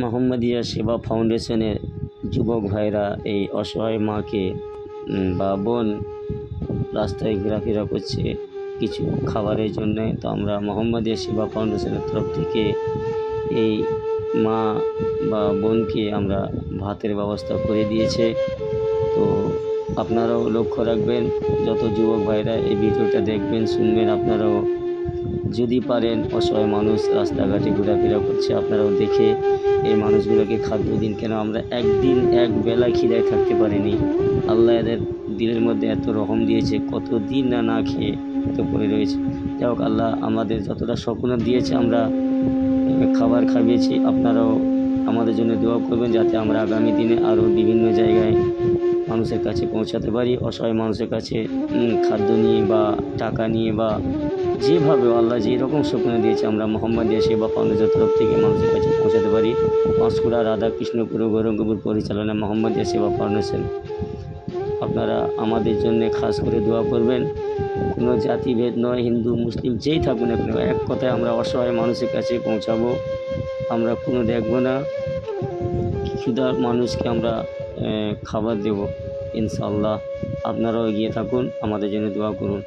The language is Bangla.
মোহাম্মদিয়া সেবা ফাউন্ডেশনের যুবক ভাইরা এই অসহায় মাকে বা বোন রাস্তায় ঘোরাফেরা করছে কিছু খাবারের জন্য। তো আমরা মোহাম্মদিয়া সেবা ফাউন্ডেশনের তরফ থেকে এই মা বা বোনকে আমরা ভাতের ব্যবস্থা করে দিয়েছে। তো আপনারাও লক্ষ্য রাখবেন, যত যুবক ভাইরা এই ভিডিওটা দেখবেন শুনবেন, আপনারাও যদি পারেন অসহায় মানুষ রাস্তাঘাটে ঘোরাফেরা করছে আপনারাও দেখে এই মানুষগুলোকে খাদ্য দিন। কেন আমরা একদিন এক বেলা খিদায় থাকতে পারিনি, আল্লাহ এদের দিলের মধ্যে এত রহম দিয়েছে, কত দিন না খেয়ে তো পড়ে রয়েছে। যাই হোক, আল্লাহ আমাদের যতটা স্বপ্ন দিয়েছে আমরা খাবার খাইয়েছি, আপনারাও আমাদের জন্য দোয়া করবেন যাতে আমরা আগামী দিনে আরও বিভিন্ন জায়গায় মানুষের কাছে পৌঁছাতে পারি, অসহায় মানুষের কাছে খাদ্য নিয়ে বা টাকা নিয়ে বা যেভাবে আল্লাহ যেরকম স্বপ্ন দিয়েছে আমরা মোহাম্মদিয়া সেবা ফাউন্ডেশনের তরফ থেকে মানুষের কাছে পৌঁছাতে পারি। পাঁশকুড়া রাধাকৃষ্ণপুর গৌরঙ্গপুর পরিচালনা মোহাম্মদিয়া সেবা ফাউন্ডেশন। আপনারা আমাদের জন্য খাস করে দোয়া করবেন। কোনো জাতিভেদ নয়, হিন্দু মুসলিম যেই থাকুন না কেন, এক কথায় আমরা অসহায় মানুষের কাছে পৌঁছাবো। আমরা কোনো দেখবো না, ক্ষুধার মানুষকে আমরা খাবার দেব ইনশাআল্লাহ। আপনারাও এগিয়ে থাকুন, আমাদের জন্য দোয়া করুন।